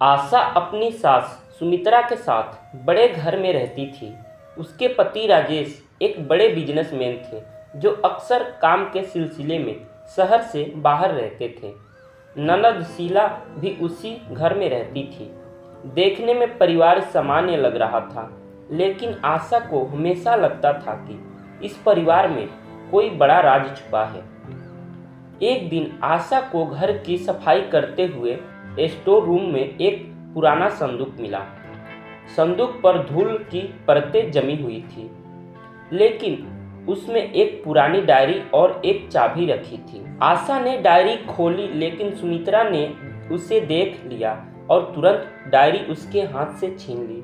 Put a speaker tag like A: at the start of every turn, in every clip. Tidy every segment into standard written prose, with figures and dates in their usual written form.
A: आशा अपनी सास सुमित्रा के साथ बड़े घर में रहती थी। उसके पति राजेश एक बड़े बिजनेसमैन थे जो अक्सर काम के सिलसिले में शहर से बाहर रहते थे। ननद शीला भी उसी घर में रहती थी। देखने में परिवार सामान्य लग रहा था, लेकिन आशा को हमेशा लगता था कि इस परिवार में कोई बड़ा राज छुपा है। एक दिन आशा को घर की सफाई करते हुए स्टोर रूम में एक पुराना संदूक मिला। संदूक पर धूल की परतें जमी हुई थी, लेकिन उसमें एक पुरानी डायरी और एक चाबी रखी थी। आशा ने डायरी खोली, लेकिन सुमित्रा ने उसे देख लिया और तुरंत डायरी उसके हाथ से छीन ली।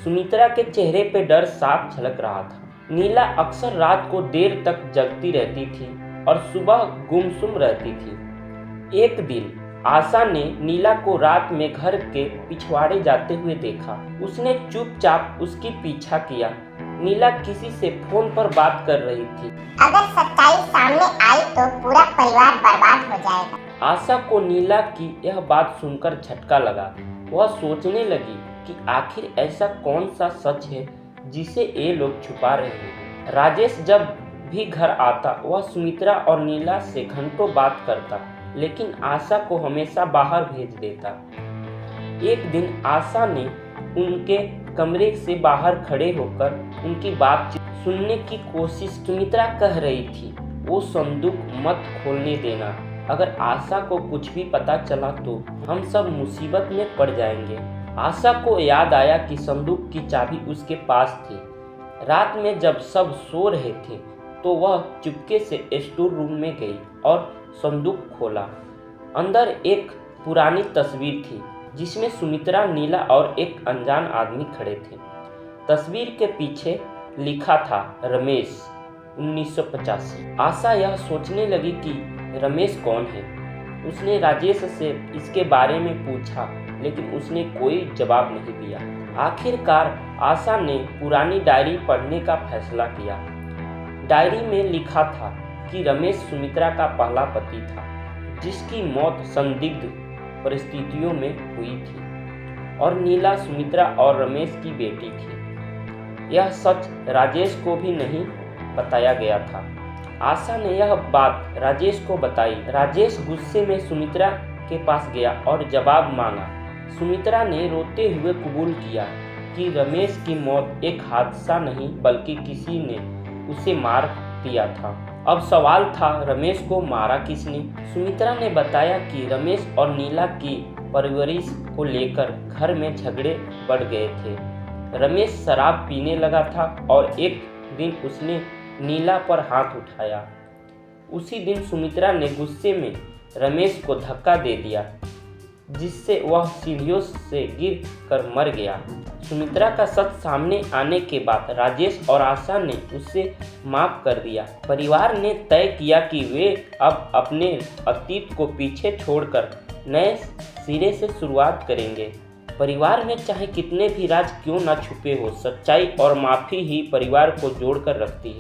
A: सुमित्रा के चेहरे पे डर साफ झलक रहा था। नीला अक्सर रात को देर तक जगती रहती थी और सुबह गुमसुम रहती थी। एक दिन आशा ने नीला को रात में घर के पिछवाड़े जाते हुए देखा। उसने चुपचाप उसकी पीछा किया। नीला किसी से फोन पर बात कर रही थी।
B: अगर सच्चाई सामने आई तो पूरा परिवार बर्बाद हो जाएगा।
A: आशा को नीला की यह बात सुनकर झटका लगा। वह सोचने लगी कि आखिर ऐसा कौन सा सच है जिसे ये लोग छुपा रहे हैं। राजेश जब भी घर आता वह सुमित्रा और नीला से घंटों बात करता, लेकिन आशा को हमेशा बाहर भेज देता। एक दिन आशा ने उनके कमरे से बाहर खड़े होकर उनकी बातचीत सुनने की कोशिश। सुमित्रा कह रही थी, वो संदूक मत खोलने देना। अगर आशा को कुछ भी पता चला तो हम सब मुसीबत में पड़ जाएंगे। आशा को याद आया कि संदूक की चाबी उसके पास थी। रात में जब सब सो रहे थे तो वह चुपके से स्टोर रूम में गई और संदूक खोला। अंदर एक पुरानी तस्वीर थी जिसमें सुमित्रा, नीला और एक अनजान आदमी खड़े थे। तस्वीर के पीछे लिखा था रमेश 1985। आशा यह सोचने लगी कि रमेश कौन है। उसने राजेश से इसके बारे में पूछा, लेकिन उसने कोई जवाब नहीं दिया। आखिरकार आशा ने पुरानी डायरी पढ़ने का फैसला किया। डायरी में लिखा था कि रमेश सुमित्रा का पहला पति था, जिसकी मौत संदिग्ध परिस्थितियों में हुई थी, और नीला सुमित्रा और रमेश की बेटी थी। यह सच राजेश को भी नहीं बताया गया था। आशा ने यह बात राजेश को बताई। राजेश गुस्से में सुमित्रा के पास गया और जवाब मांगा। सुमित्रा ने रोते हुए कबूल किया कि रमेश की मौत एक हादसा नहीं बल्कि किसी ने उसे मार दिया था। अब सवाल था, रमेश को मारा किसने? सुमित्रा ने बताया कि रमेश और नीला की परवरिश को लेकर घर में झगड़े बढ़ गए थे। रमेश शराब पीने लगा था और एक दिन उसने नीला पर हाथ उठाया। उसी दिन सुमित्रा ने गुस्से में रमेश को धक्का दे दिया, जिससे वह सीढ़ियों से गिर कर मर गया। सुमित्रा का सच सामने आने के बाद राजेश और आशा ने उसे माफ कर दिया। परिवार ने तय किया कि वे अब अपने अतीत को पीछे छोड़कर नए सिरे से शुरुआत करेंगे। परिवार में चाहे कितने भी राज क्यों ना छुपे हो, सच्चाई और माफी ही परिवार को जोड़कर रखती है।